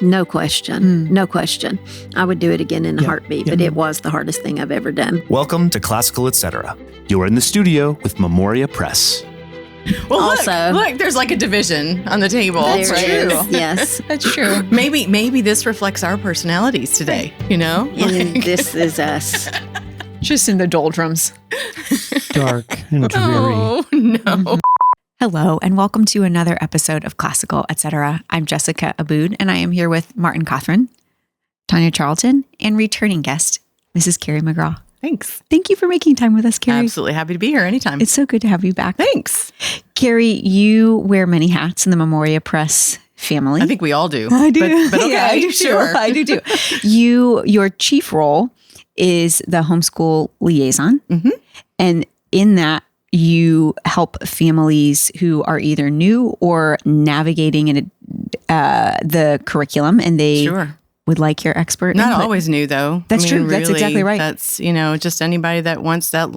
No question. No question. I would do it again in a heartbeat, but it was the hardest thing I've ever done. Welcome to Classical Etc. You're in the studio with Memoria Press. Well, Also, look, there's like a division on the table. There right? it is. Yes. That's true. Maybe this reflects our personalities today, you know? And this is us. Just in the doldrums. Dark and dreary. Oh, no. Hello, and welcome to another episode of Classical Etc. I'm Jessica Aboud, and I am here with Martin Cothran, Tanya Charlton, and returning guest, Mrs. Carrie McGraw. Thanks. Thank you for making time with us, Carrie. Absolutely happy to be here anytime. It's so good to have you back. Thanks. Carrie, you wear many hats in the Memoria Press family. I think we all do. I do. But okay, yeah, I do sure. too. I do too. Your chief role is the homeschool liaison. Mm-hmm. And in that, you help families who are either new or navigating in the curriculum, and they would like your expert Not input. always new, though. That's true. That's exactly right. That's, just anybody that wants that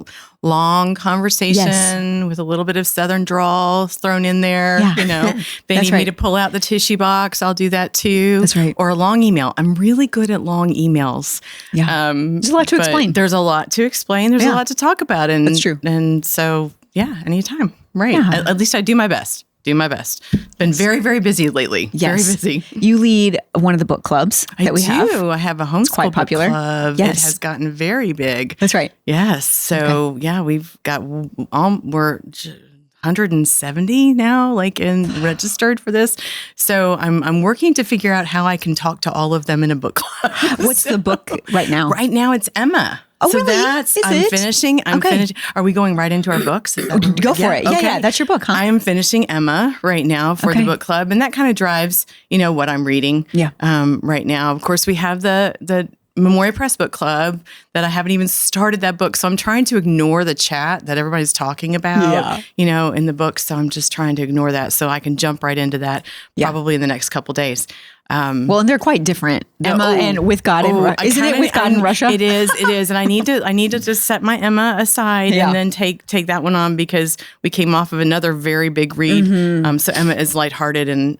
long conversation with a little bit of Southern drawl thrown in there. Yeah. They need me to pull out the tissue box. I'll do that too. That's right. Or a long email. I'm really good at long emails. Yeah. There's a lot to explain. There's a lot to explain. There's a lot to talk about. And that's true. And so, anytime. Right. Yeah. At least I do my best. Been very, very busy lately. Yes. Very busy. You lead one of the book clubs that we have. I have a homeschool quite popular. book club. Yes. It has gotten very big. That's right. Yes. So we've got we're 170 now, registered for this. So I'm working to figure out how I can talk to all of them in a book club. What's the book right now? Right now it's Emma. Oh, so really? I'm finishing. I'm finishing. Are we going right into our books? Go for it. Yeah, that's your book, huh? I am finishing Emma right now for the book club, and that kind of drives, what I'm reading. Yeah. Right now, of course, we have the Memoria Press Book Club that I haven't even started that book, so I'm trying to ignore the chat that everybody's talking about. In the book. So I'm just trying to ignore that so I can jump right into that probably in the next couple days. Well, and they're quite different. Emma and With God in Russia. Isn't it With God in Russia? It is. And I need to just set my Emma aside and then take that one on because we came off of another very big read. Mm-hmm. So Emma is lighthearted, and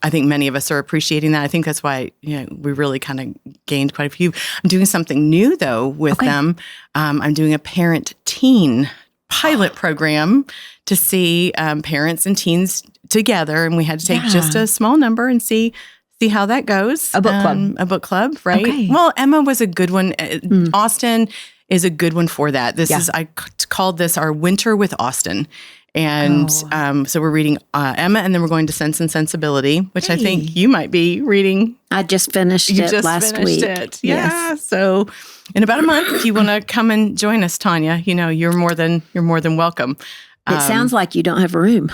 I think many of us are appreciating that. I think that's why we really kind of gained quite a few. I'm doing something new though with them. I'm doing a parent-teen pilot program to see parents and teens together, and we had to take just a small number and see how that goes. A book club, right? Okay. Well, Emma was a good one. Austin is a good one for that. I called this our Winter with Austin. And so we're reading Emma, and then we're going to Sense and Sensibility, which I think you might be reading. I just finished it last week. Yeah. Yes. So in about a month, if you want to come and join us, Tanya, you're more than welcome. It sounds like you don't have room.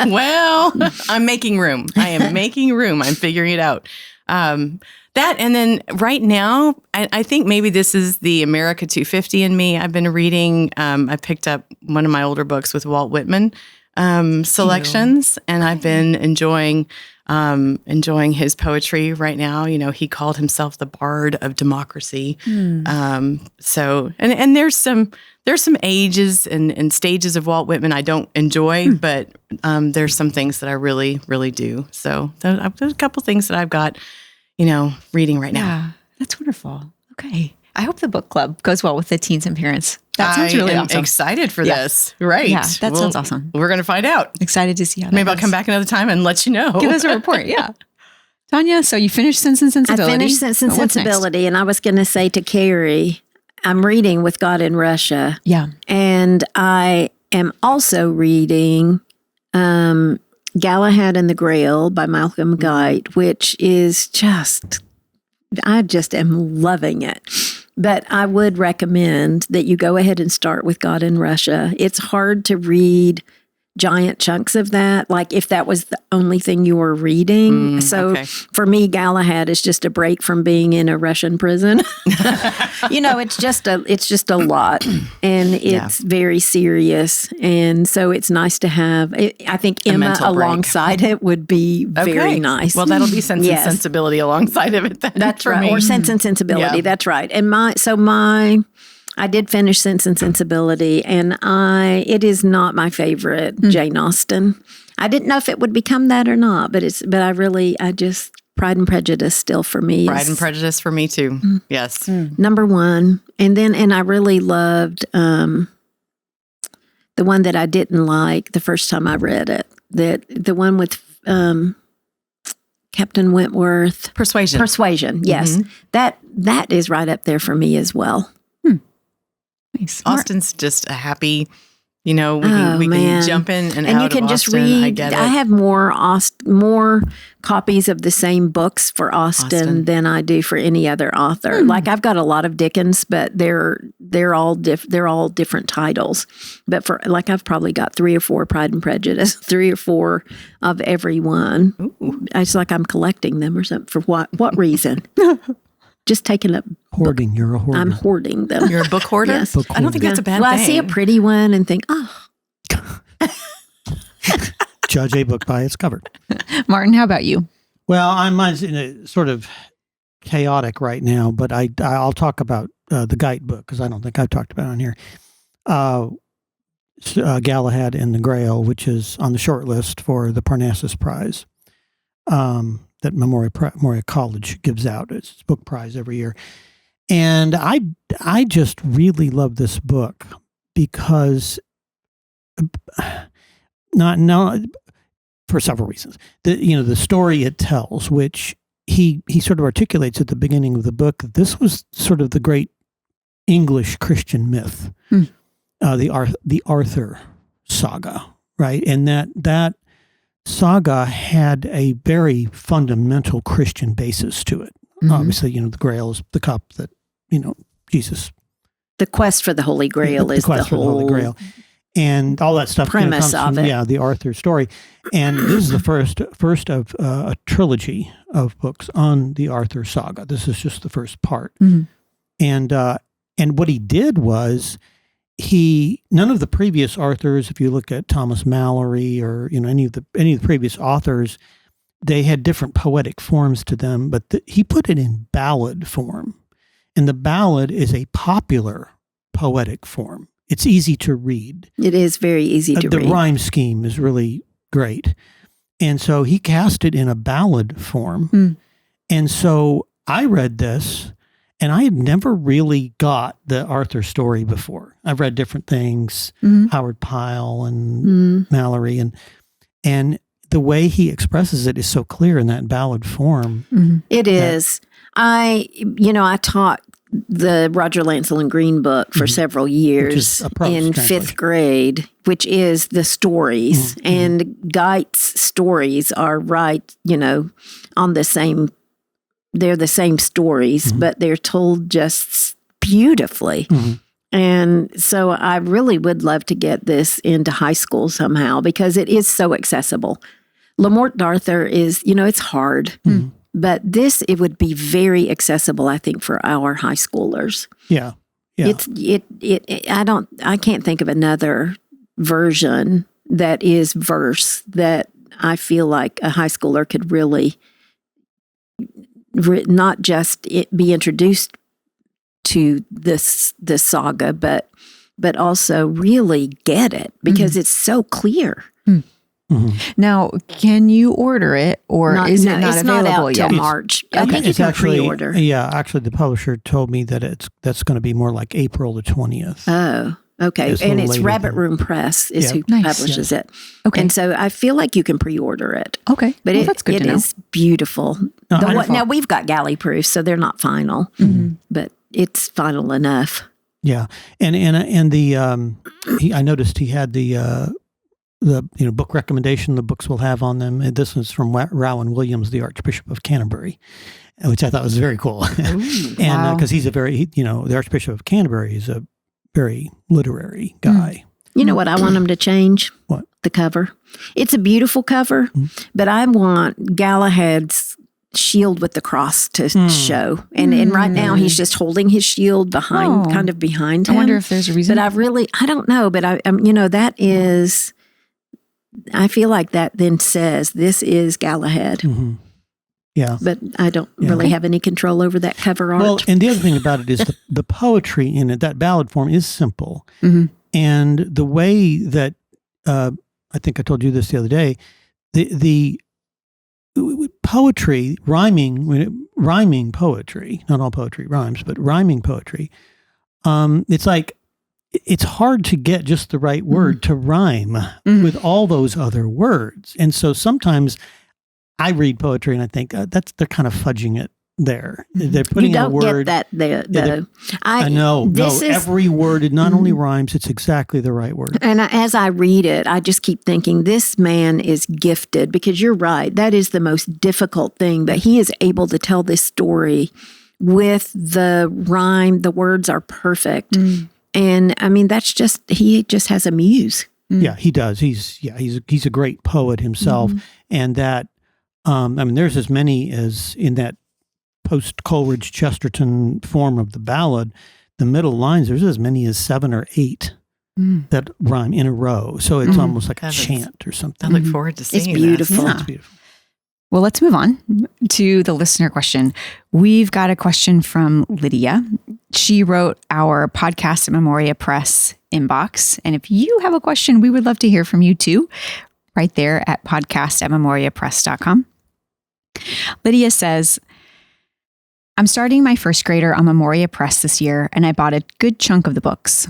Well, I'm making room. I am making room. I'm figuring it out. That, and then right now, I think maybe this is the America 250 in me. I've been reading, I picked up one of my older books with Walt Whitman selections, and I've been enjoying his poetry right now. He called himself the Bard of Democracy. So, and there's some ages and stages of Walt Whitman I don't enjoy, but there's some things that I really, really do. So there's a couple things that I've got, reading right now. Yeah, that's wonderful. Okay. I hope the book club goes well with the teens and parents. That sounds really awesome. I'm excited for this. Right. Yeah, that sounds awesome. We're going to find out. Excited to see how that Maybe goes. I'll come back another time and let you know. Give us a report. Yeah. Tanya, so you finished Sense and Sensibility. I finished Sense and Sensibility, and I was going to say to Carrie, I'm reading With God in Russia. Yeah. And I am also reading Galahad and the Grail by Malcolm Guite, which is I just am loving it. But I would recommend that you go ahead and start with God in Russia. It's hard to read giant chunks of that, like if that was the only thing you were reading. For me, Galahad is just a break from being in a Russian prison. It's just a lot, and it's very serious. And so it's nice to have, I think Emma alongside it would be very nice. Well, that'll be Sense and Sensibility alongside of it then. That's right. Or Sense and Sensibility. That's right. And I did finish Sense and Sensibility, and it is not my favorite Jane Austen. I didn't know if it would become that or not, but I Pride and Prejudice still for me. Pride and Prejudice for me too. Yes. Number one. And I really loved the one that I didn't like the first time I read it. The one with Captain Wentworth. Persuasion, yes. That is right up there for me as well. Nice. Austin's just a happy, we can jump in and out you can of just Austin. read. I get it. I have more copies of the same books for Austin than I do for any other author. Like I've got a lot of Dickens, but they're all different titles. But I've probably got 3 or 4 Pride and Prejudice, 3 or 4 of every one. Ooh. It's like I'm collecting them or something. For what reason? Just taking up hoarding. You're a hoarder. I'm hoarding them. You're a book hoarder? Yes. I don't think that's a bad thing. I see a pretty one and think, oh. Judge a book by its cover. Martin, how about you? Well, mine's in a sort of chaotic right now, but I'll talk about the Geit book because I don't think I've talked about it on here. Galahad and the Grail, which is on the short list for the Parnassus Prize. That Memoria College gives out. It's its book prize every year. And I just really love this book because not for several reasons. The story it tells, which he sort of articulates at the beginning of the book, this was sort of the great English Christian myth, the Arthur saga, right? And that saga had a very fundamental Christian basis to it. Obviously, the Grail is the cup that, Jesus. The quest for the Holy Grail is the whole Grail. And all that stuff premise comes of from, it. the Arthur story. And this is the first of a trilogy of books on the Arthur saga. This is just the first part. And what he did was none of the previous Arthurs, if you look at Thomas Mallory or any of the previous authors, they had different poetic forms to them, but he put it in ballad form. And the ballad is a popular poetic form. It's easy to read. It is very easy to read. The rhyme scheme is really great. And so he cast it in a ballad form. And so I read this, and I had never really got the Arthur story before. I've read different things, Howard Pyle and Mallory, and the way he expresses it is so clear in that ballad form. It is. I taught the Roger Lancel and Green book for several years in 5th grade, which is the stories. And Geit's stories are on the same, they're the same stories, but they're told just beautifully. And so I really would love to get this into high school somehow because it is so accessible. Le Morte d'Arthur is, it's hard. But it would be very accessible, I think, for our high schoolers. Yeah. I can't think of another version that is verse that I feel like a high schooler could really not just be introduced to this saga, but also really get it because it's so clear. Now, can you order it, or is it not available out yet? Till March. I think you can pre-order. Yeah, actually, the publisher told me that that's going to be more like April the 20th. Oh, okay. It's Rabbit Room Press is who publishes it. Okay, and so I feel like you can pre-order it. Okay, but that's good to know. It is beautiful. Now we've got galley proof, so they're not final, but it's final enough. Yeah, and I noticed he had the book recommendation the books will have on them. And this was from Rowan Williams, the Archbishop of Canterbury, which I thought was very cool. And because he's the Archbishop of Canterbury is a very literary guy. You know what I want them to change? What? The cover. It's a beautiful cover, but I want Galahad's shield with the cross to show. And right now he's just holding his shield behind him. I wonder if there's a reason. But I don't know, but that is... I feel like that then says this is Galahad. Yeah. But I don't really have any control over that cover art. Well, and the other thing about it is the poetry in it, that ballad form is simple. And the way that, I think I told you this the other day, the poetry, rhyming poetry, not all poetry rhymes, but rhyming poetry, it's like, it's hard to get just the right word to rhyme with all those other words. And so sometimes I read poetry and I think they're kind of fudging it there. They're putting you a don't word. get that though. No, every word, it not only rhymes, it's exactly the right word. And as I read it, I just keep thinking, this man is gifted, because you're right. That is the most difficult thing, but he is able to tell this story with the rhyme. The words are perfect. And I mean, he just has a muse. Yeah, he does. He's a great poet himself. And that, I mean, there's as many as in that post-Coleridge Chesterton form of the ballad, the middle lines, there's as many as 7 or 8 that rhyme in a row. So it's almost like a chant or something. I look forward to seeing It's beautiful. Yeah, it's beautiful. Well, let's move on to the listener question. We've got a question from Lydia. She wrote our podcast at Memoria Press inbox. And if you have a question, we would love to hear from you too, right there at podcast@memoriapress.com. Lydia says, I'm starting my first grader on Memoria Press this year, and I bought a good chunk of the books.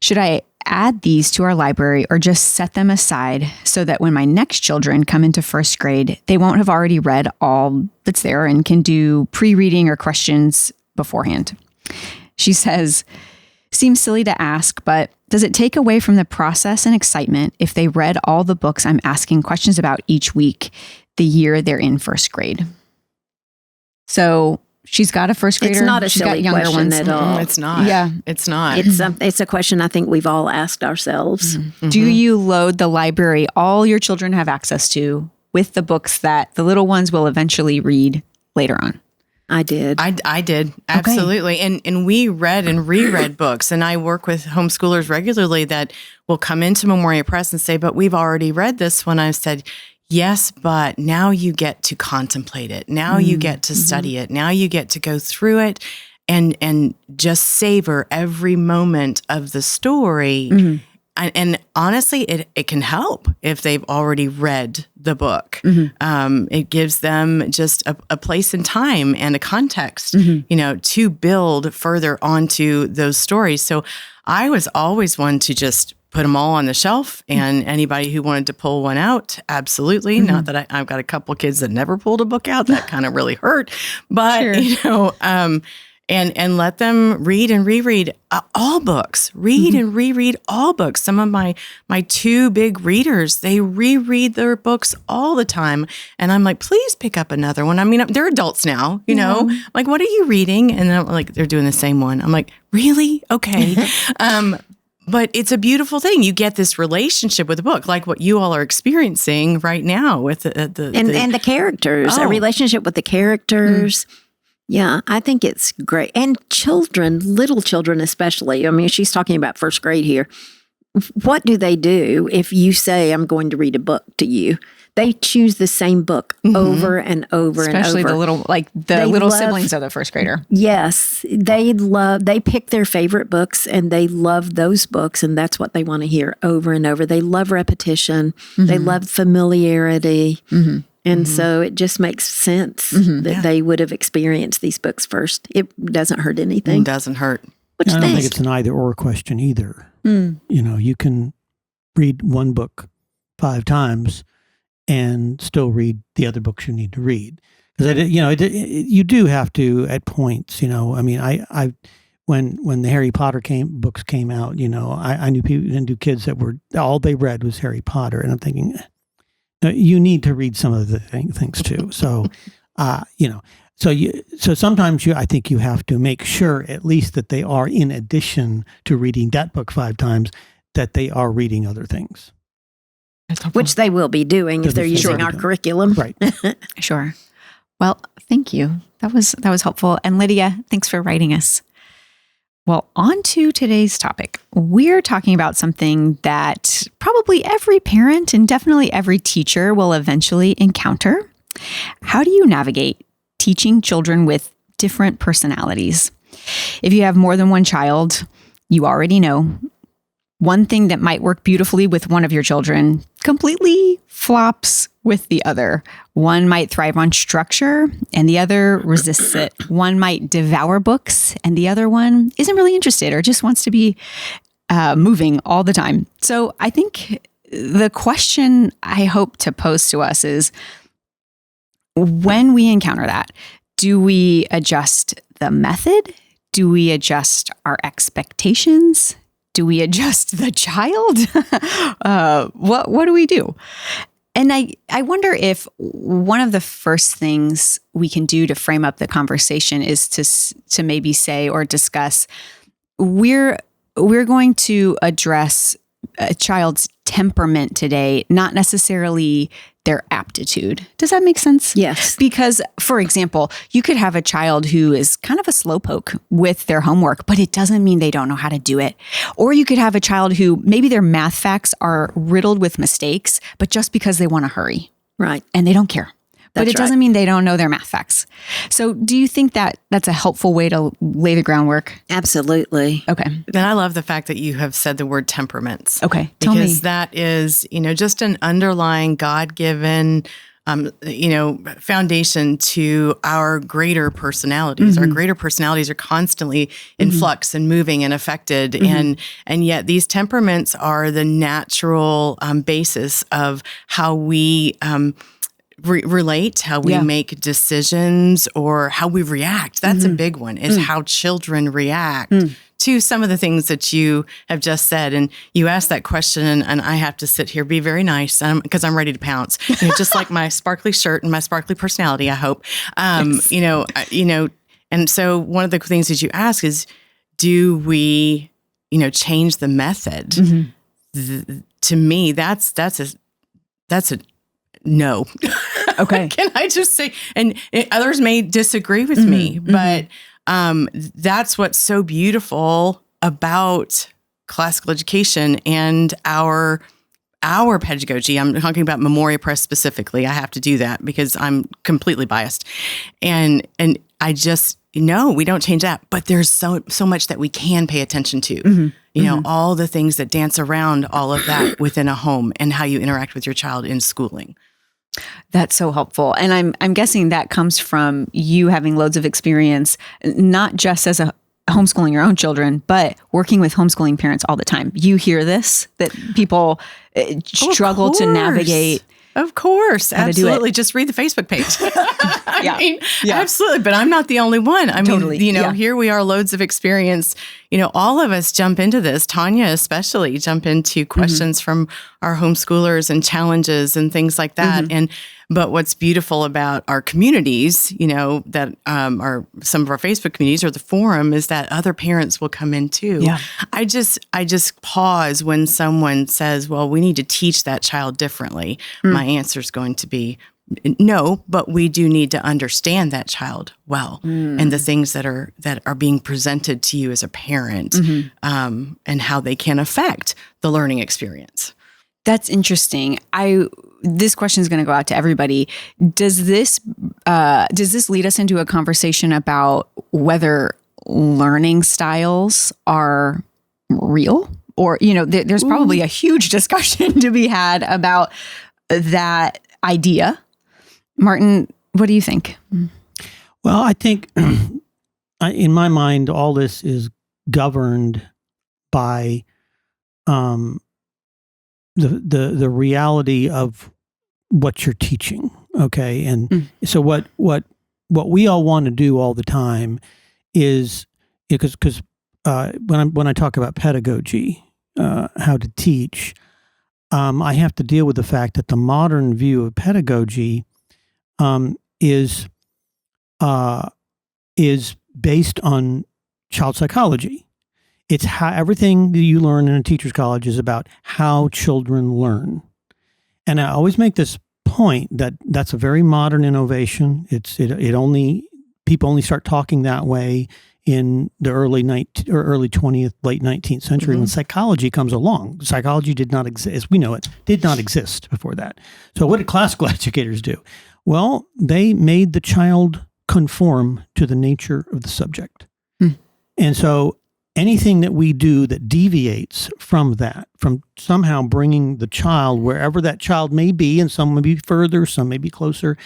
Should I add these to our library or just set them aside so that when my next children come into first grade, they won't have already read all that's there and can do pre-reading or questions beforehand? She says, seems silly to ask, but does it take away from the process and excitement if they read all the books I'm asking questions about each week the year they're in first grade? So she's got a first grader. It's not a she's got silly younger question ones. at all. It's not. Yeah. It's not. It's a question I think we've all asked ourselves. Do you load the library all your children have access to with the books that the little ones will eventually read later on? I did. I did. Absolutely. And we read and reread books. And I work with homeschoolers regularly that will come into Memoria Press and say, but we've already read this one. I've said, yes, but now you get to contemplate it. Now you get to study it. Now you get to go through it and just savor every moment of the story. And honestly, it can help if they've already read the book. It gives them just a place and time and a context, to build further onto those stories. So I was always one to just put them all on the shelf, and anybody who wanted to pull one out, absolutely. Not that I've got a couple kids that never pulled a book out. That kind of really hurt, but and let them read and reread all books. Read and reread all books. Some of my 2 big readers, they reread their books all the time, and I'm like, please pick up another one. I mean, they're adults now, Like, what are you reading? And then they're doing the same one. I'm like, really? Okay. But it's a beautiful thing. You get this relationship with the book, like what you all are experiencing right now with the characters, a relationship with the characters. Yeah, I think it's great. And children, little children especially. I mean, she's talking about first grade here. What do they do if you say, I'm going to read a book to you? They choose the same book over and over Especially and over. the little siblings of the first grader. Yes. They pick their favorite books and they love those books, and that's what they want to hear over and over. They love repetition. They love familiarity. And so it just makes sense that they would have experienced these books first. It doesn't hurt anything. It doesn't hurt. What you I don't think? think it's an either or question either. You can read one book 5 times and still read the other books you need to read. Because you do have to at points. I mean, I when the Harry Potter books came out, I knew kids that were all they read was Harry Potter, and I'm thinking, you need to read some of the things too. So, so sometimes I think you have to make sure at least that they are, in addition to reading that book 5 times, that they are reading other things. Which they will be doing if they're using our curriculum. Right. Sure. Well, thank you. That was helpful. And Lydia, thanks for writing us. Well, on to today's topic. We're talking about something that probably every parent and definitely every teacher will eventually encounter. How do you navigate teaching children with different personalities? If you have more than one child, you already know one thing that might work beautifully with one of your children completely flops with the other. One might thrive on structure and the other resists it. One might devour books and the other one isn't really interested or just wants to be moving all the time. So I think the question I hope to pose to us is, when we encounter that, do we adjust the method? Do we adjust our expectations? Do we adjust the child? What do we do? And I wonder if one of the first things we can do to frame up the conversation is to maybe say or discuss, we're going to address a child's temperament today, not necessarily their aptitude. Does that make sense? Yes. Because, for example, you could have a child who is kind of a slowpoke with their homework, but it doesn't mean they don't know how to do it. Or you could have a child who maybe their math facts are riddled with mistakes, but just because they want to hurry. Right. And they don't care. But That's it doesn't mean they don't know their math facts. So do you think that that's a helpful way to lay the groundwork? Absolutely. Okay. And I love the fact that you have said the word temperaments. Okay. Tell me. Because that is, just an underlying God-given, foundation to our greater personalities. Our greater personalities are constantly in flux and moving and affected. And yet these temperaments are the natural basis of how we relate, how we make decisions, or how we react. That's a big one, is how children react to some of the things that you have just said. And you asked that question, and I have to sit here, be very nice, because I'm ready to pounce. Just like my sparkly shirt and my sparkly personality, I hope. Yes. And so one of the things that you ask is, do we, change the method? To me, that's a no. Okay. Can I just say, and others may disagree with me, but that's what's so beautiful about classical education and our pedagogy. I'm talking about Memoria Press specifically. I have to do that because I'm completely biased. And I just, no, we don't change that. But there's so much that we can pay attention to. All the things that dance around all of that within a home and how you interact with your child in schooling. That's so helpful. And I'm guessing that comes from you having loads of experience, not just as a homeschooling your own children, but working with homeschooling parents all the time. You hear this, that people struggle to navigate. Of course. How to do it. Absolutely. Just read the Facebook page. I mean, absolutely. But I'm not the only one. I mean, here we are, loads of experience. All of us jump into this. Tanya especially jump into questions from our homeschoolers and challenges and things like that. But what's beautiful about our communities, that are some of our Facebook communities or the forum, is that other parents will come in too. Yeah. I just pause when someone says, well, we need to teach that child differently. My answer is going to be no, but we do need to understand that child well and the things that are being presented to you as a parent and how they can affect the learning experience. That's interesting. This question is going to go out to everybody. Does this lead us into a conversation about whether learning styles are real? Or, there's probably a huge discussion to be had about that idea. Martin, what do you think? Well, I think in my mind, all this is governed by the reality of what you're teaching. Okay. And so what we all want to do all the time is, because when I talk about pedagogy, how to teach, I have to deal with the fact that the modern view of pedagogy is based on child psychology. It's how everything that you learn in a teacher's college is about how children learn. And I always make this point that that's a very modern innovation. People only start talking that way in the early 20th, late 19th century when psychology comes along. Psychology did not exist, as we know it, did not exist before that. So what did classical educators do? Well, they made the child conform to the nature of the subject. And so anything that we do that deviates from that, from somehow bringing the child wherever that child may be, and some may be further, some may be closer,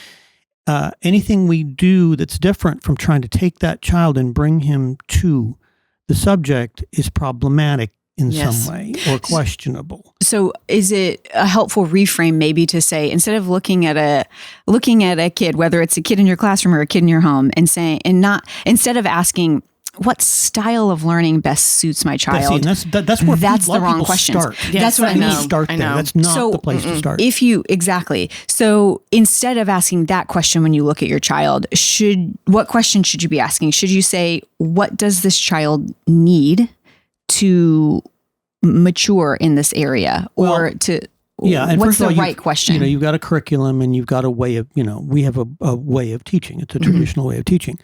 anything we do that's different from trying to take that child and bring him to the subject is problematic in some way or questionable. So is it a helpful reframe maybe to say, instead of looking at a kid, whether it's a kid in your classroom or a kid in your home, and saying, instead of asking, what style of learning best suits my child? That's where that's the wrong question. Yes, that's what I mean. Start there. That's not the place to start. Exactly. So instead of asking that question when you look at your child, what question should you be asking? Should you say, what does this child need to mature in this area, or to? Yeah, and what's first of the all, right question? You've got a curriculum, and you've got a way of, we have a way of teaching. It's a traditional way of teaching.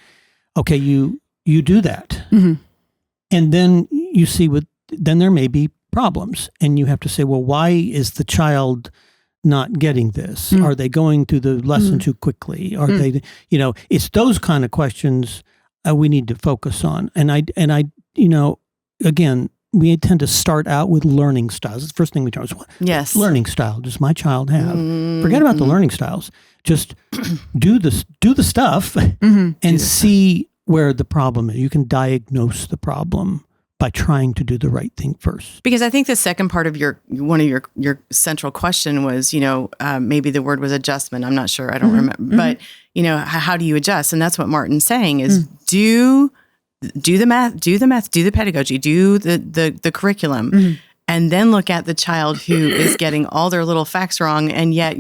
Okay, you do that, and then you see then there may be problems, and you have to say, well, why is the child not getting this? Are they going through the lesson too quickly? Are they, it's those kind of questions we need to focus on. And I, again, we tend to start out with learning styles. That's the first thing we start with. Yes. Learning style does my child have? Forget about the learning styles. Just do the stuff and see where the problem is. You can diagnose the problem by trying to do the right thing first. Because I think the second part of one of your central question was, maybe the word was adjustment. I'm not sure. I don't remember. But, how do you adjust? And that's what Martin's saying is do the math, do the pedagogy, do the curriculum, and then look at the child who is getting all their little facts wrong. And yet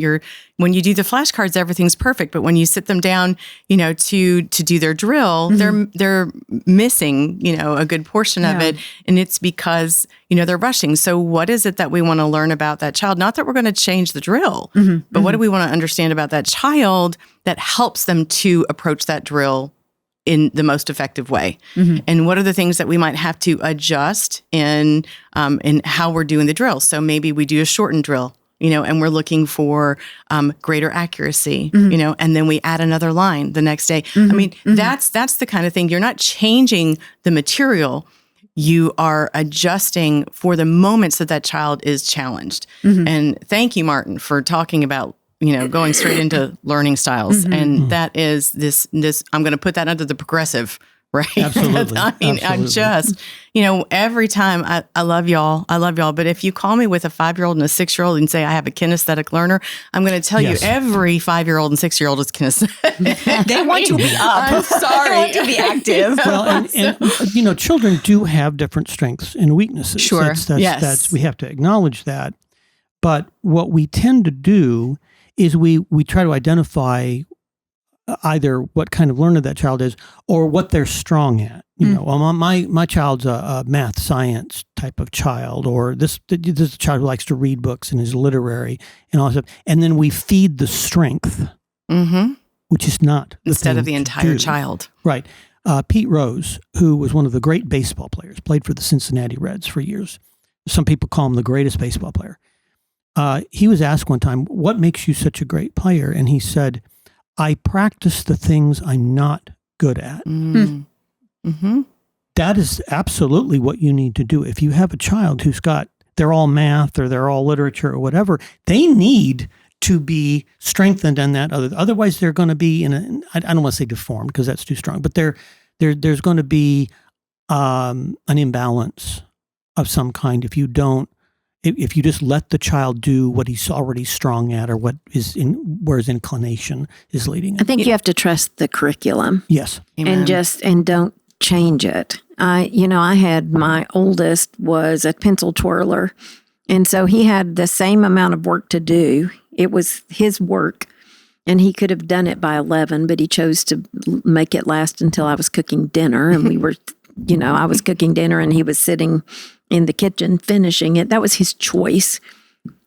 when you do the flashcards, everything's perfect. But when you sit them down, to do their drill, they're missing, a good portion of it. And it's because, they're rushing. So what is it that we want to learn about that child? Not that we're going to change the drill, but what do we want to understand about that child that helps them to approach that drill in the most effective way? And what are the things that we might have to adjust in how we're doing the drill? So maybe we do a shortened drill, and we're looking for greater accuracy, and then we add another line the next day. I mean, that's the kind of thing. You're not changing the material. You are adjusting for the moments that child is challenged. And thank you, Martin, for talking about going straight into learning styles. And that is this, I'm going to put that under the progressive, right? Absolutely. I mean, Absolutely. I just, every time I love y'all. But if you call me with a 5-year-old and a 6-year-old and say I have a kinesthetic learner, I'm going to tell you every 5-year-old and 6-year-old is kinesthetic. They want to be up. I'm sorry. They want to be active. Well, and children do have different strengths and weaknesses. Sure. That's we have to acknowledge that. But what we tend to do is we try to identify either what kind of learner that child is or what they're strong at. My child's a math science type of child, or this is a child who likes to read books and is literary and all that stuff. And then we feed the strength, which is not instead of the entire child. Right. Pete Rose, who was one of the great baseball players, played for the Cincinnati Reds for years. Some people call him the greatest baseball player. He was asked one time, what makes you such a great player? And he said, I practice the things I'm not good at. That is absolutely what you need to do. If you have a child they're all math or they're all literature or whatever, they need to be strengthened in that other. Otherwise, they're going to be I don't want to say deformed because that's too strong, but there's going to be an imbalance of some kind if you just let the child do what he's already strong at or where his inclination is leading him. I think you have to trust the curriculum. Yes. Amen. And don't change it. I had my oldest was a pencil twirler. And so he had the same amount of work to do. It was his work. And he could have done it by 11, but he chose to make it last until I was cooking dinner. And we were, I was cooking dinner and he was sitting in the kitchen finishing it. That was his choice.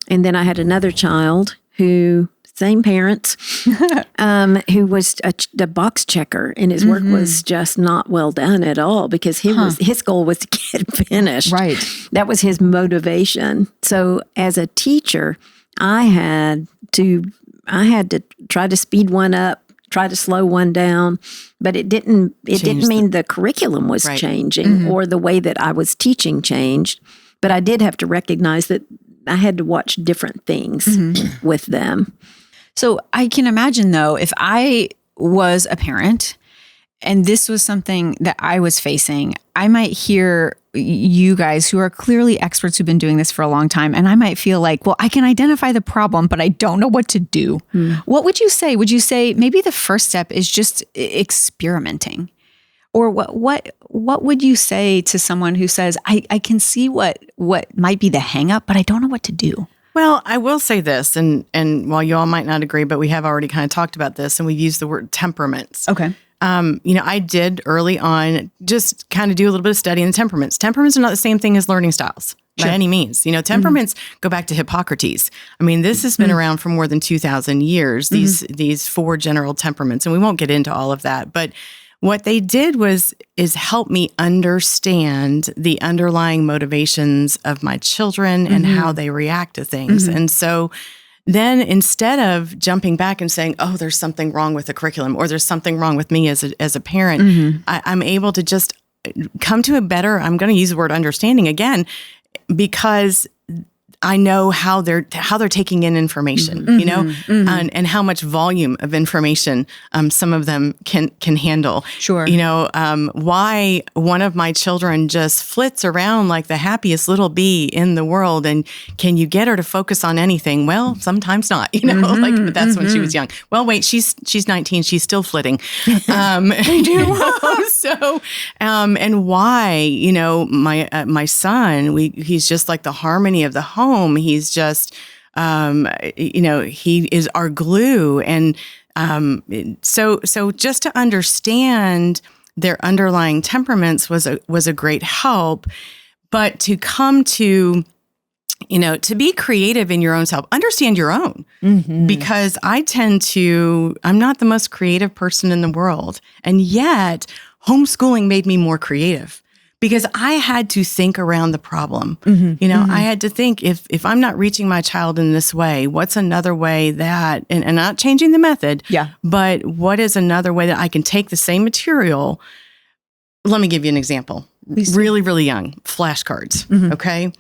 And then I had another child who, same parents, who was a box checker, and his work was just not well done at all because his goal was to get finished. Right. That was his motivation. So as a teacher, I had to try to speed one up try to slow one down, but it didn't mean the curriculum was changing or the way that I was teaching changed. But I did have to recognize that I had to watch different things with them. So I can imagine, though, if I was a parent and this was something that I was facing, I might hear you guys who are clearly experts who've been doing this for a long time, and I might feel like, well, I can identify the problem, but I don't know what to do. What would you say? Would you say maybe the first step is just experimenting? Or what would you say to someone who says, I can see what might be the hang up, but I don't know what to do? Well, I will say this, and while you all might not agree, but we have already kind of talked about this, and we've used the word temperaments. Okay. I did early on just kind of do a little bit of studying the temperaments. Temperaments are not the same thing as learning styles by any means. Temperaments go back to Hippocrates. I mean, this has been around for more than 2,000 years, these 4 general temperaments, and we won't get into all of that, but what they did is help me understand the underlying motivations of my children and how they react to things. And so then instead of jumping back and saying, oh, there's something wrong with the curriculum or there's something wrong with me as a parent, I'm able to just come to a better, I'm going to use the word understanding again, because I know how they're taking in information, and how much volume of information some of them can handle. Sure. Why one of my children just flits around like the happiest little bee in the world, and can you get her to focus on anything? Well, sometimes not. But that's when she was young. Well, wait, she's 19. She's still flitting. They do. So, and why? My son, he's just like the harmony of the home. He's just, he is our glue. And so just to understand their underlying temperaments was a great help. But to come to, to be creative in your own self, understand your own. Because I'm not the most creative person in the world. And yet, homeschooling made me more creative. Because I had to think around the problem. I had to think, if I'm not reaching my child in this way, what's another way that, and not changing the method, but what is another way that I can take the same material? Let me give you an example. Really, really young, flashcards, okay?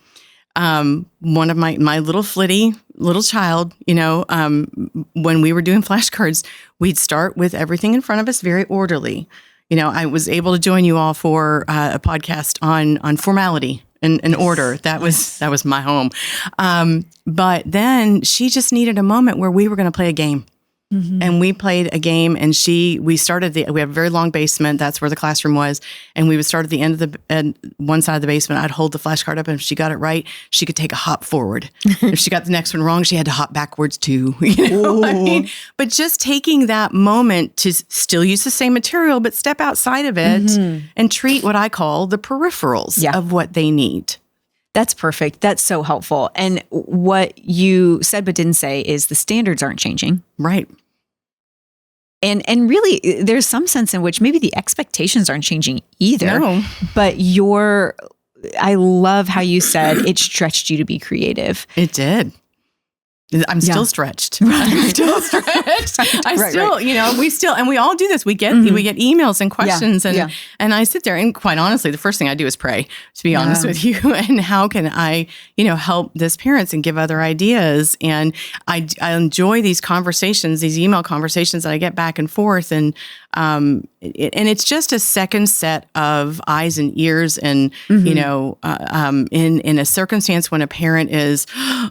One of my little flitty little child, when we were doing flashcards, we'd start with everything in front of us very orderly. I was able to join you all for a podcast on formality and order. That was my home. But then she just needed a moment where we were going to play a game. And we played a game, and we have a very long basement. That's where the classroom was. And we would start at the end of one side of the basement. I'd hold the flashcard up, and if she got it right, she could take a hop forward. If she got the next one wrong, she had to hop backwards too. What I mean? But just taking that moment to still use the same material, but step outside of it and treat what I call the peripherals of what they need. That's perfect. That's so helpful. And what you said but didn't say is the standards aren't changing. Right. And really, there's some sense in which maybe the expectations aren't changing either. No. But I love how you said it stretched you to be creative. It did. I'm still stretched. I'm still stretched. And we all do this. We get emails and questions, and I sit there, and quite honestly, the first thing I do is pray, to be honest with you. And how can I, help this parents and give other ideas? And I enjoy these conversations, these email conversations that I get back and forth, and it's just a second set of eyes and ears, and in a circumstance when a parent is,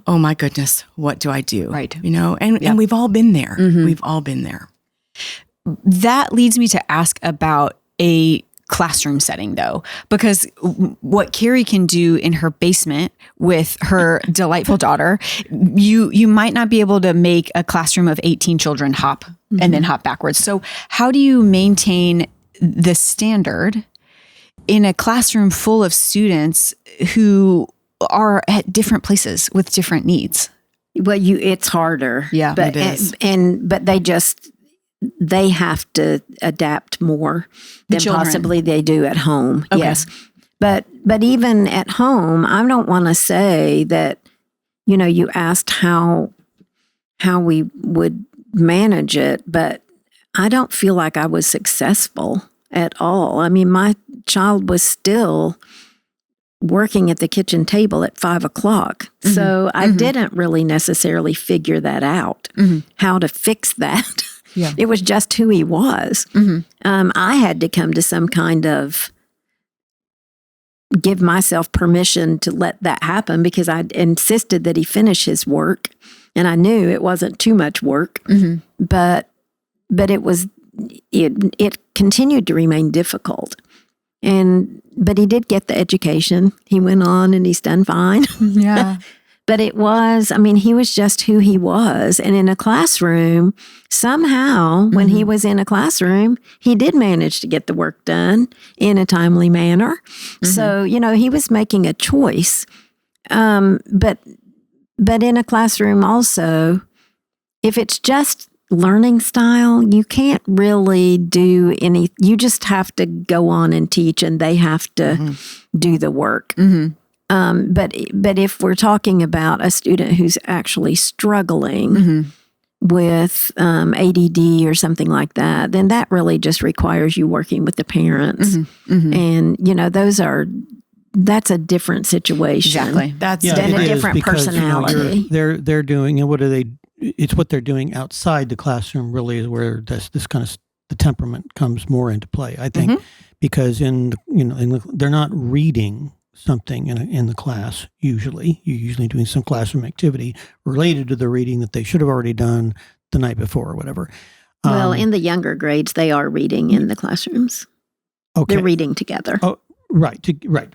oh my goodness, what do I do? Right. And we've all been there. We've all been there. That leads me to ask about a classroom setting, though, because what Carrie can do in her basement with her delightful daughter, you might not be able to make a classroom of 18 children hop and then hop backwards. So how do you maintain the standard in a classroom full of students who are at different places with different needs? Well, it's harder. Yeah, but it is. But they have to adapt more than possibly they do at home. Okay. Yes. But even at home, I don't want to say that, you asked how we would manage it, but I don't feel like I was successful at all. I mean, my child was still working at the kitchen table at 5 o'clock. So I didn't really necessarily figure that out, how to fix that. Yeah. It was just who he was. I had to come to some kind of give myself permission to let that happen because I insisted that he finish his work. And I knew it wasn't too much work, but it continued to remain difficult. But he did get the education. He went on and he's done fine. Yeah. But he was just who he was. And in a classroom, somehow, when he was in a classroom, he did manage to get the work done in a timely manner. So, he was making a choice. But in a classroom also, if it's just learning style, you can't really do any, you just have to go on and teach and they have to do the work. But if we're talking about a student who's actually struggling with ADD or something like that, then that really just requires you working with the parents. And, that's a different situation. Exactly. That's then a different personality. They're doing, and what are they? It's what they're doing outside the classroom. Really, is where this kind of the temperament comes more into play. I think because they're not reading something in the class. Usually, you're usually doing some classroom activity related to the reading that they should have already done the night before or whatever. Well, in the younger grades, they are reading in the classrooms. Okay. They're reading together. Oh, right,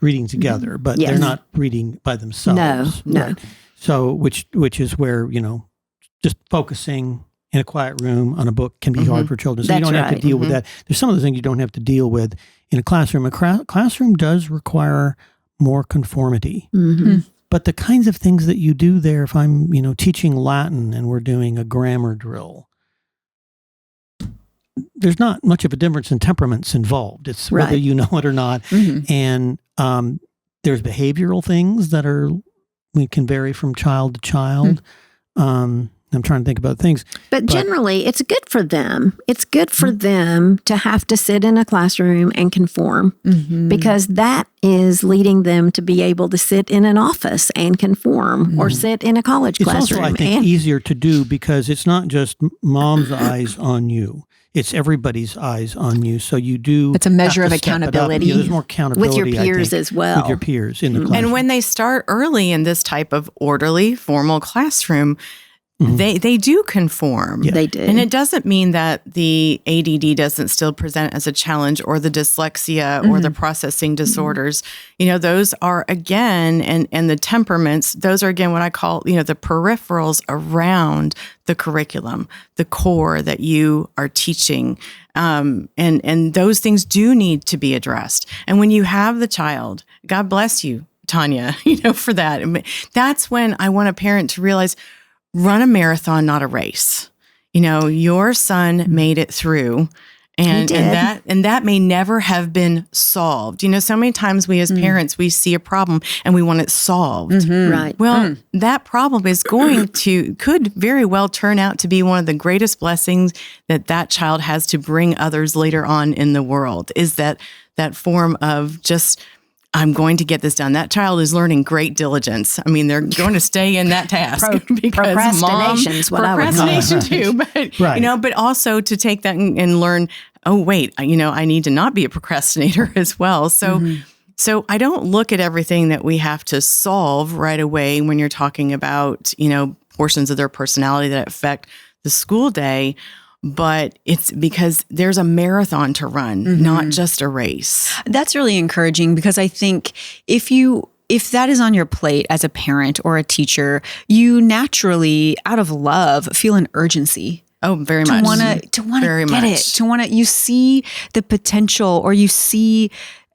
reading together, but they're not reading by themselves. No. Right. So, which is where just focusing in a quiet room on a book can be hard for children. So you don't have to deal with that. There's some of the things you don't have to deal with in a classroom. A classroom does require more conformity. But the kinds of things that you do there, if I'm teaching Latin and we're doing a grammar drill, there's not much of a difference in temperaments involved. It's whether you know it or not. And there's behavioral things that can vary from child to child. I'm trying to think about things. But generally, it's good for them. It's good for them to have to sit in a classroom and conform because that is leading them to be able to sit in an office and conform or sit in a college classroom. It's also, I think, easier to do because it's not just mom's eyes on you. It's everybody's eyes on you. So you do. It's a measure of accountability. There's more accountability with your peers as well. With your peers in the classroom. And when they start early in this type of orderly, formal classroom, they do conform. Yeah. They do. And it doesn't mean that the ADD doesn't still present as a challenge or the dyslexia or the processing disorders. Those are again, and the temperaments, those are again what I call, the peripherals around the curriculum, the core that you are teaching. And those things do need to be addressed. And when you have the child, God bless you, Tanya, for that. That's when I want a parent to realize, run a marathon, not a race. Your son made it through, and that may never have been solved. So many times we as parents, we see a problem and we want it solved. Right. Well, that problem is could very well turn out to be one of the greatest blessings that child has to bring others later on in the world, is that form of just, I'm going to get this done. That child is learning great diligence. I mean, they're going to stay in that task because procrastination's what I would call it. Procrastination too, but but also to take that and learn. Oh, wait, I need to not be a procrastinator as well. So I don't look at everything that we have to solve right away when you're talking about portions of their personality that affect the school day. But it's because there's a marathon to run, not just a race. That's really encouraging because I think if that is on your plate as a parent or a teacher, you naturally, out of love, feel an urgency. Oh, very much. To want to get it. You see the potential, or you see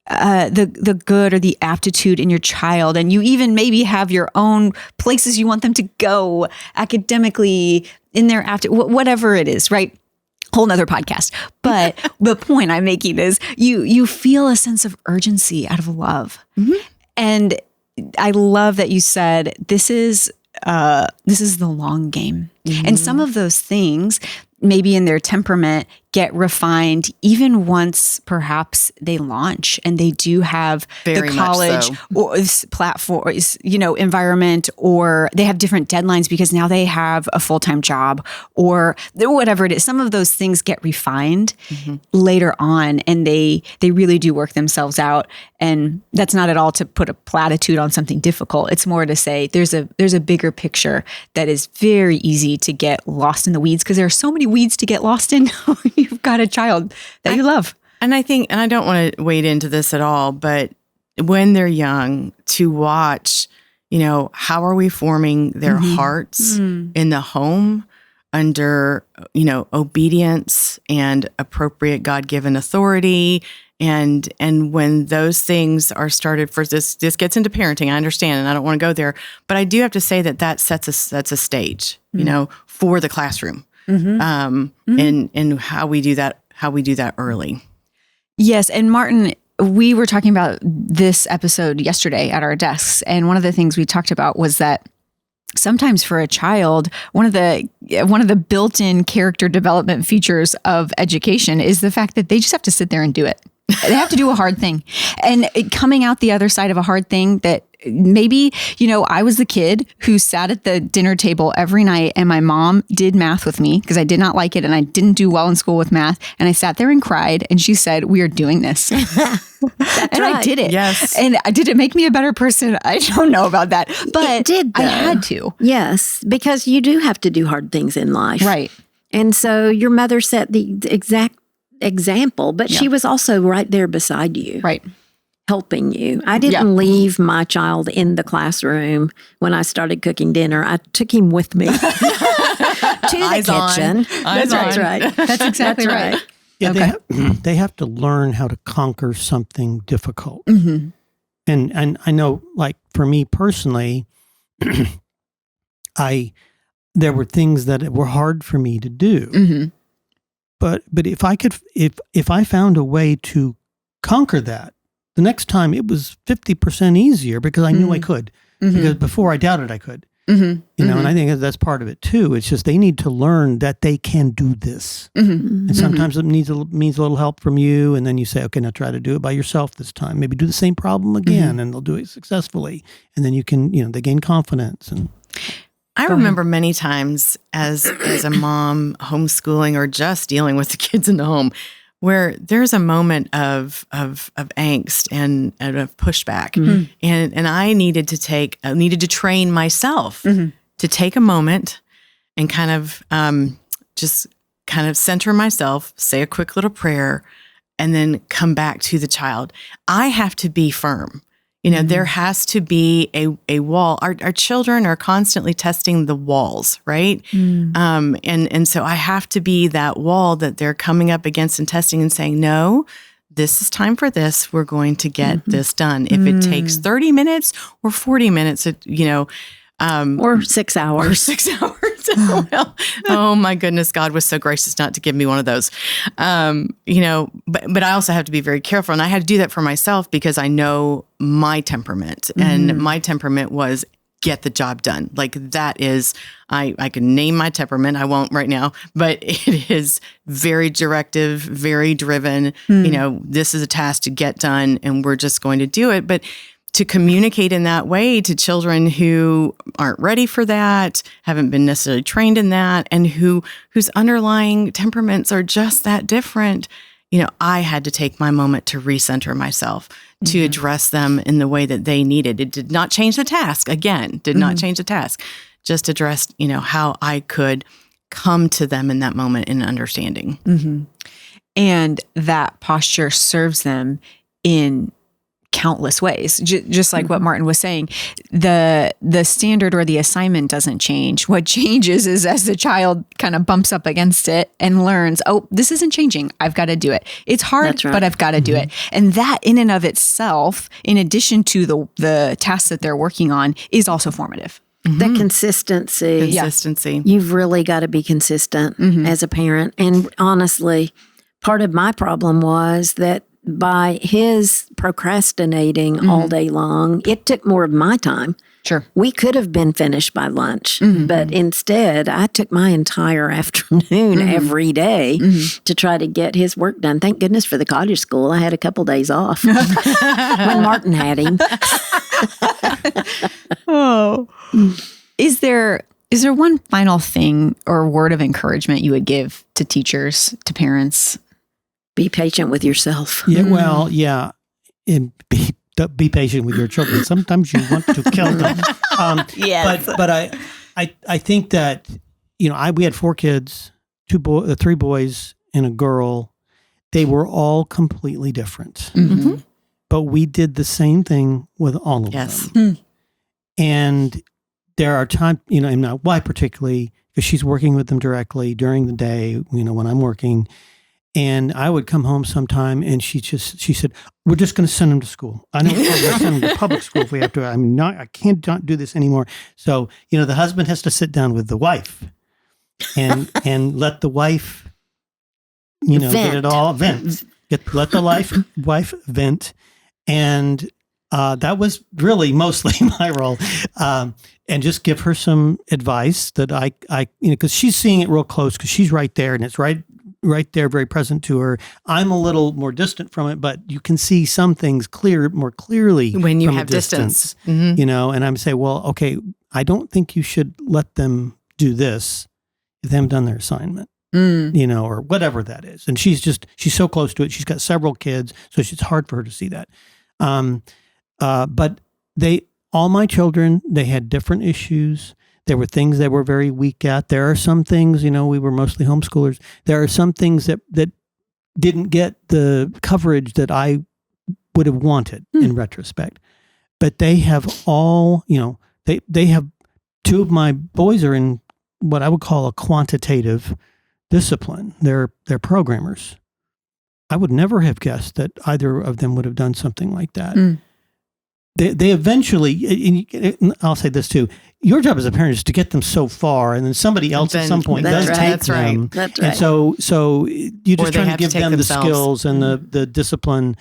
the good or the aptitude in your child, and you even maybe have your own places you want them to go academically in their whatever it is, right? Whole nother podcast. But the point I'm making is you feel a sense of urgency out of love. And I love that you said this is the long game. And some of those things maybe in their temperament get refined even once perhaps they launch and they do have Very the much college so. or platforms, environment, or they have different deadlines because now they have a full-time job or whatever it is. Some of those things get refined later on, and they really do work themselves out. And that's not at all to put a platitude on something difficult. It's more to say there's a bigger picture that is very easy to get lost in the weeds, because there are so many weeds to get lost in when you've got a child that you love. And I think, and I don't want to wade into this at all, but when they're young, to watch, how are we forming their hearts in the home under, obedience and appropriate God-given authority. And when those things are started, for this gets into parenting, I understand, and I don't want to go there, but I do have to say that sets a stage, for the classroom, and how we do that early. Yes. And Martin, we were talking about this episode yesterday at our desks. And one of the things we talked about was that sometimes for a child, one of the built-in character development features of education is the fact that they just have to sit there and do it. They have to do a hard thing. And coming out the other side of a hard thing that maybe, I was the kid who sat at the dinner table every night and my mom did math with me because I did not like it and I didn't do well in school with math. And I sat there and cried and she said, "We are doing this." And right. I did it. Yes. And did it make me a better person? I don't know about that. But It did, I though. had to. Yes, because you do have to do hard things in life. Right. And so your mother set the exact example, but she was also right there beside you. Right. Helping you. I didn't leave my child in the classroom when I started cooking dinner. I took him with me to the Eyes on. kitchen. Eyes That's on. right. That's exactly That's right. Yeah, they have to learn how to conquer something difficult. Mm-hmm. And I know, like for me personally, there were things that were hard for me to do. Mm-hmm. But if I found a way to conquer that, the next time it was 50% easier because I knew I could. Because before I doubted I could. Mm-hmm. And I think that's part of it too. It's just they need to learn that they can do this. Mm-hmm. And sometimes it means a little help from you, and then you say, okay, now try to do it by yourself this time. Maybe do the same problem again, and they'll do it successfully. And then you can, they gain confidence. And I remember many times as a mom homeschooling or just dealing with the kids in the home, where there's a moment of angst and of pushback, and I needed to train myself to take a moment and kind of just kind of center myself, say a quick little prayer, and then come back to the child. I have to be firm. There has to be a wall. Our children are constantly testing the walls, right? And so I have to be that wall that they're coming up against and testing and saying, no, this is time for this. We're going to get this done. If it takes 30 minutes or 40 minutes, Or 6 hours. or 6 hours. Well, oh my goodness, God was so gracious not to give me one of those. But I also have to be very careful. And I had to do that for myself because I know my temperament. And my temperament was get the job done. Like that is, I can name my temperament. I won't right now, but it is very directive, very driven. This is a task to get done and we're just going to do it. But to communicate in that way to children who aren't ready for that, haven't been necessarily trained in that, and whose underlying temperaments are just that different, I had to take my moment to recenter myself, to address them in the way that they needed. It did not change the task. Again, did not change the task. Just addressed, how I could come to them in that moment in understanding. Mm-hmm. And that posture serves them in countless ways. Just like what Martin was saying, the standard or the assignment doesn't change. What changes is as the child kind of bumps up against it and learns, oh, this isn't changing. I've got to do it. It's hard, That's right. but I've got to do it. And that in and of itself, in addition to the tasks that they're working on, is also formative. The consistency. Consistency. You've really got to be consistent as a parent. And honestly, part of my problem was that by his procrastinating all day long, it took more of my time Sure. We could have been finished by lunch, but instead I took my entire afternoon every day to try to get his work done. Thank goodness for the cottage school. I had a couple days off when Martin had him. Oh. Is there one final thing or word of encouragement you would give to teachers, to parents? Be patient with yourself. Yeah, well, yeah. And be patient with your children. Sometimes you want to kill them. Yes. But I think that, we had 4 kids, 3 boys and a girl. They were all completely different. Mm-hmm. But we did the same thing with all of them. And there are times, and my wife particularly, because she's working with them directly during the day, when I'm working. And I would come home sometime and she said, we're just going to send them to school. I don't want to send them to public school if we have to. I can't do this anymore. So, the husband has to sit down with the wife and let the wife, get it all vent. Let the wife vent. And that was really mostly my role. And just give her some advice that I because she's seeing it real close because she's right there and it's right there, very present to her. I'm a little more distant from it, but you can see some things more clearly when you from have a distance. Mm-hmm. And I'm saying, well, okay, I don't think you should let them do this if they haven't done their assignment, or whatever that is. And she's so close to it. She's got several kids, so it's hard for her to see that. But all my children, they had different issues. There were things they were very weak at. There are some things, we were mostly homeschoolers. There are some things that didn't get the coverage that I would have wanted in retrospect. But they have all, they have 2 of my boys are in what I would call a quantitative discipline. They're programmers. I would never have guessed that either of them would have done something like that. They eventually, I'll say this too, your job as a parent is to get them so far, and then somebody else at some point does take them. That's right. And so you're just trying to give them the skills and the discipline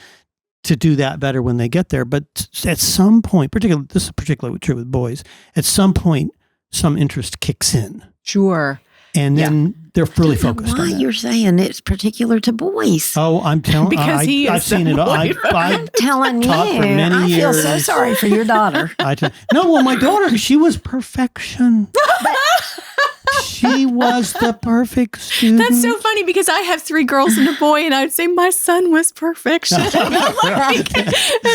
to do that better when they get there. But at some point, this is particularly true with boys, at some point, some interest kicks in. Sure. And then they're really focused on why that. You're saying it's particular to boys. Oh, I'm telling you. Because I've seen it all. I'm telling you. taught for many I feel so years. sorry for your daughter. My daughter, she was perfection. She was the perfect student. That's so funny because I have 3 girls and a boy, and I would say my son was perfection. And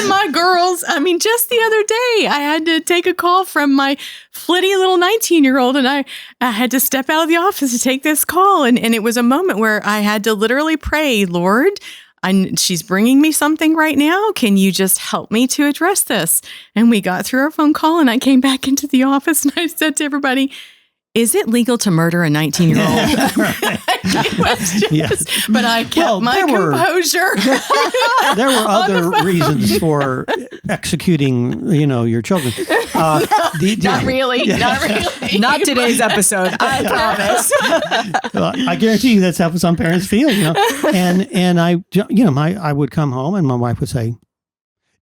my girls, just the other day, I had to take a call from my flitty little 19-year-old, and I had to step out of the office to take this call. And it was a moment where I had to literally pray, Lord, she's bringing me something right now. Can you just help me to address this? And we got through our phone call, and I came back into the office, and I said to everybody, is it legal to murder a 19-year-old? Yes. But I kept my composure. There were other reasons for executing, your children. Not really. Not today's episode, I promise. I guarantee you that's how some parents feel, And I would come home and my wife would say,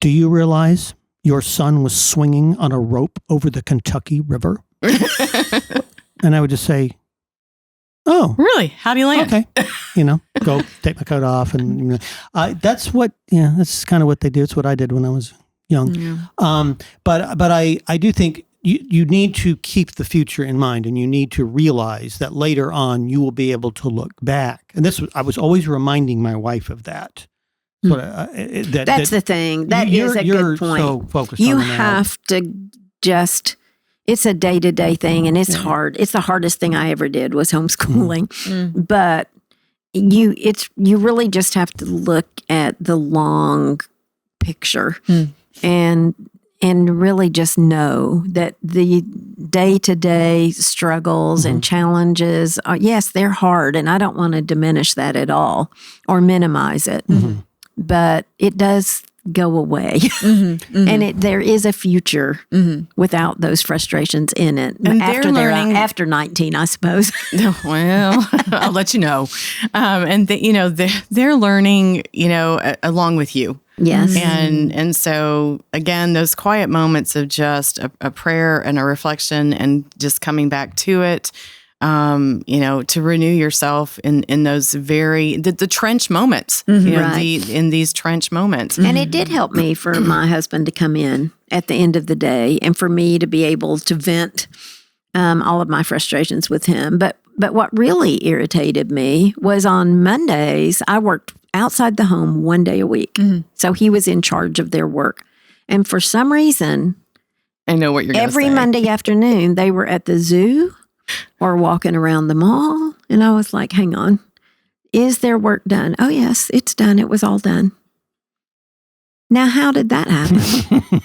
do you realize your son was swinging on a rope over the Kentucky River? And I would just say, oh. Really? How do you land? Okay. Go take my coat off. And that's kind of what they do. It's what I did when I was young. Yeah. But I do think you need to keep the future in mind, and you need to realize that later on you will be able to look back. And I was always reminding my wife of that. That's the thing. That is a good point. So focused you on the now. have to just. It's a day-to-day thing, and it's hard. It's the hardest thing I ever did was homeschooling. But you really just have to look at the long picture and really just know that the day-to-day struggles and challenges are, yes, they're hard, and I don't want to diminish that at all or minimize it. But it does go away. And there is a future without those frustrations in it. And after 19, I suppose. Well, I'll let you know. And they're learning, along with you. Yes. And so again, those quiet moments of just a prayer and a reflection and just coming back to it, to renew yourself in those the trench moments, Right. in these trench moments. And it did help me for my husband to come in at the end of the day and for me to be able to vent all of my frustrations with him. But what really irritated me was on Mondays, I worked outside the home 1 day a week. So he was in charge of their work. And for some reason, I know what you're going to say. every Monday afternoon, they were at the zoo or walking around the mall. And I was like, hang on, is their work done? Oh, yes, it's done. It was all done. Now, how did that happen?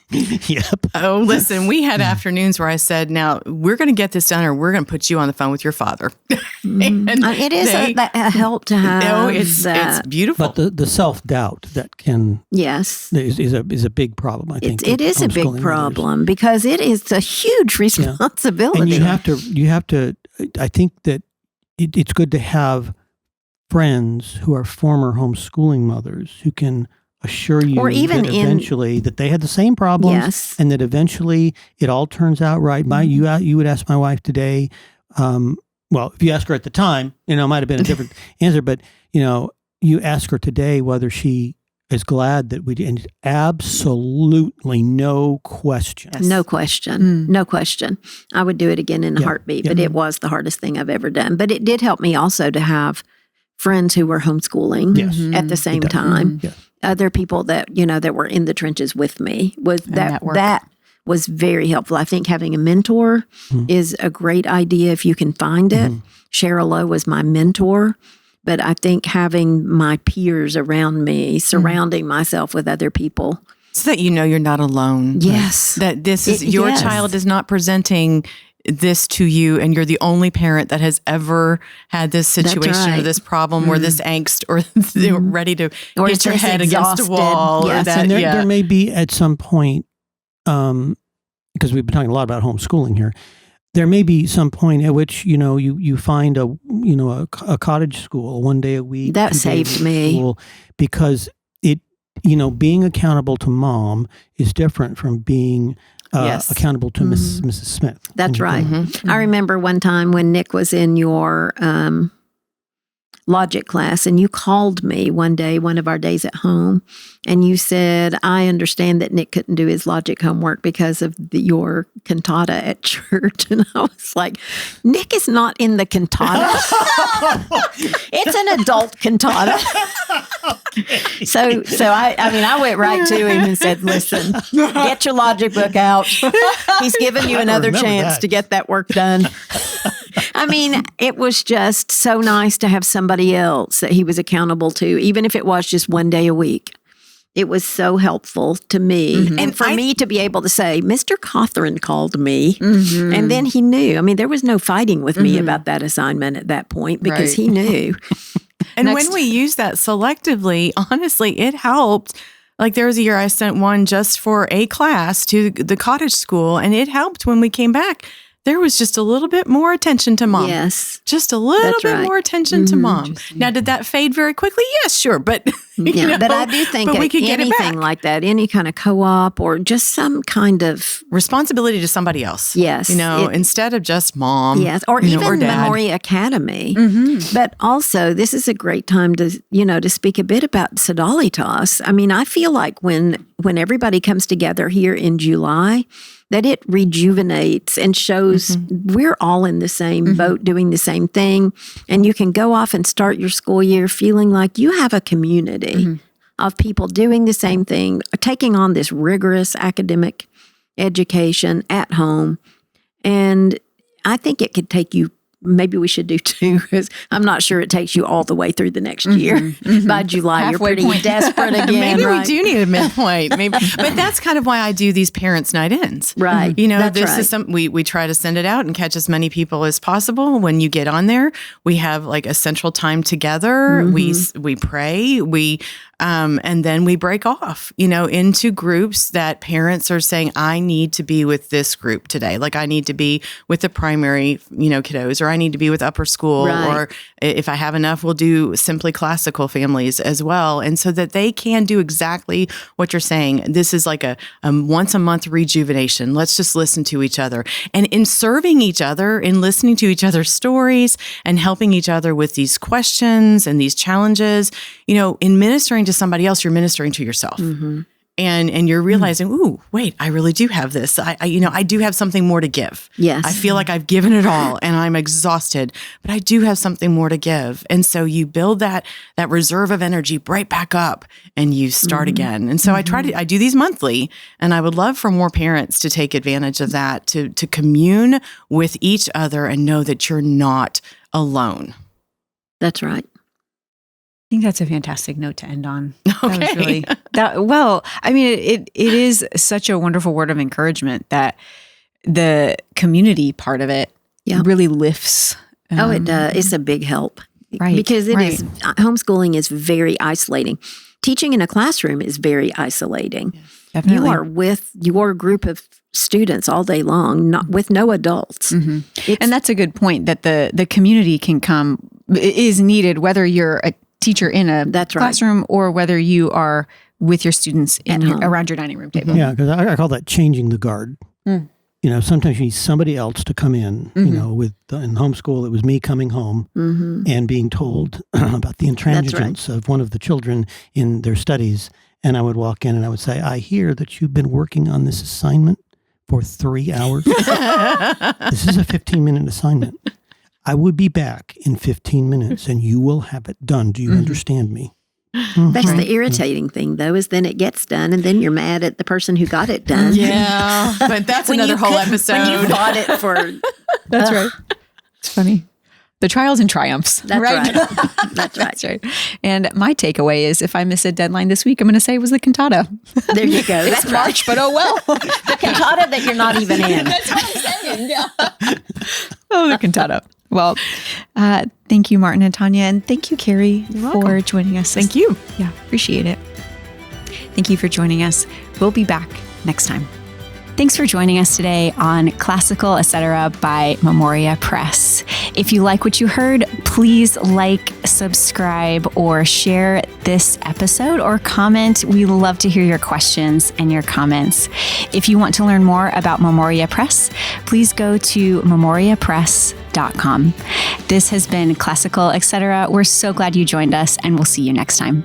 Yep. Oh, listen, we had afternoons where I said, now we're going to get this done or we're going to put you on the phone with your father. And It is a help to have. No, it's beautiful. But the self-doubt that can Yes. is a big problem, I think. It is a big homeschooling problem because it is a huge responsibility. And you have to, I think that it's good to have friends who are former homeschooling mothers who can assure you Or even that eventually that they had the same problems Yes. and that eventually it all turns out right. You would ask my wife today, well, if you ask her at the time, it might have been a different answer, but you ask her today whether she is glad that we did, and absolutely no question. Yes. No question. No question. I would do it again in a heartbeat, Yeah. but it was the hardest thing I've ever done. But it did help me also to have friends who were homeschooling Yes. at the same does. time. Yeah. Other people that, that were in the trenches with me that was very helpful. I think having a mentor is a great idea if you can find it. Cheryl Lowe was my mentor, but I think having my peers around me, surrounding myself with other people. So that you're not alone. Yes. That this is your child is not presenting this to you and you're the only parent that has ever had this situation or right. this problem or this angst or they're ready to Or hit your just head against a exhausted. wall. Yes. Or that, And there may be at some point, because we've been talking a lot about homeschooling here, there may be some point at which you find a cottage school 1 day a week That 2 days saved a me. school, because it being accountable to mom is different from being Yes. accountable to Mrs. Smith. That's right. Mm-hmm. I remember one time when Nick was in your logic class and you called me one day, one of our days at home, and you said, I understand that Nick couldn't do his logic homework because of your cantata at church. And I was like, Nick is not in the cantata. It's an adult cantata. So I went right to him and said, listen, get your logic book out. He's given you another remember chance that. to get that work done. I mean, it was just so nice to have somebody else that he was accountable to, even if it was just 1 day a week. It was so helpful to me. And for me to be able to say, Mr. Cawthron called me, and then he knew. I mean, there was no fighting with me about that assignment at that point because he knew. And when we use that selectively, honestly, it helped. Like there was a year I sent one just for a class to the cottage school, and it helped when we came back. There was just a little bit more attention to mom. Yes. Just a little That's bit right. more attention to mom. Now, did that fade very quickly? Yes, sure. But, But I do think but we could get it anything back. like that, any kind of co-op or just some kind of, Responsibility to somebody else. Yes. Instead of just mom. yes, or or even dad. Memoria Academy. But also, this is a great time to, to speak a bit about Sodalitas. I mean, I feel like when everybody comes together here in July, that it rejuvenates and shows we're all in the same boat doing the same thing. And you can go off and start your school year feeling like you have a community of people doing the same thing, taking on this rigorous academic education at home. And I think it could take you, maybe we should do 2, because I'm not sure it takes you all the way through the next year. By July, Halfway you're pretty point. desperate again. Maybe right? we do need a midpoint. Maybe, but that's kind of why I do these parents' night ins. Right. That's This right. is we try to send it out and catch as many people as possible. When you get on there, we have like a central time together. We pray. We And then we break off, into groups that parents are saying, I need to be with this group today. Like I need to be with the primary, kiddos, or I need to be with upper school, or if I have enough, we'll do simply classical families as well. And so that they can do exactly what you're saying. This is like a once a month rejuvenation. Let's just listen to each other. And in serving each other, in listening to each other's stories and helping each other with these questions and these challenges, in ministering to somebody else, you're ministering to yourself. Mm-hmm. And you're realizing, ooh, wait, I really do have this. I do have something more to give. Yes. I feel like I've given it all and I'm exhausted, but I do have something more to give. And so you build that reserve of energy right back up and you start again. And so I do these monthly, and I would love for more parents to take advantage of that, to commune with each other and know that you're not alone. That's right. I think that's a fantastic note to end on. Okay. That was really, it is such a wonderful word of encouragement that the community part of it really lifts. It does. It's a big help. Right. Because it is, homeschooling is very isolating. Teaching in a classroom is very isolating. Definitely. You are with your group of students all day long, not with no adults. Mm-hmm. And that's a good point, that the community is needed, whether you're a teacher in a classroom or whether you are with your students around your dining room table. Yeah, because I call that changing the guard. Mm. Sometimes you need somebody else to come in. In homeschool, it was me coming home and being told about the intransigence of one of the children in their studies. And I would walk in and I would say, I hear that you've been working on this assignment for 3 hours. This is a 15-minute assignment. I would be back in 15 minutes and you will have it done. Do you understand me? That's the irritating thing, though, is then it gets done and then you're mad at the person who got it done. Yeah, but that's another whole episode. When you fought it for... That's right. It's funny. The trials and triumphs. That's right. That's right. That's right. And my takeaway is, if I miss a deadline this week, I'm going to say it was the cantata. There you go. That's March, but oh well. The cantata that you're not even in. That's what I'm saying. Yeah. Oh, the cantata. Well, thank you, Martin and Tanya. And thank you, Carrie, for joining us. Thank you. Yeah, appreciate it. Thank you for joining us. We'll be back next time. Thanks for joining us today on Classical Etc. by Memoria Press. If you like what you heard, please like, subscribe, or share this episode or comment. We love to hear your questions and your comments. If you want to learn more about Memoria Press, please go to memoriapress.com. This has been Classical Etc. We're so glad you joined us, and we'll see you next time.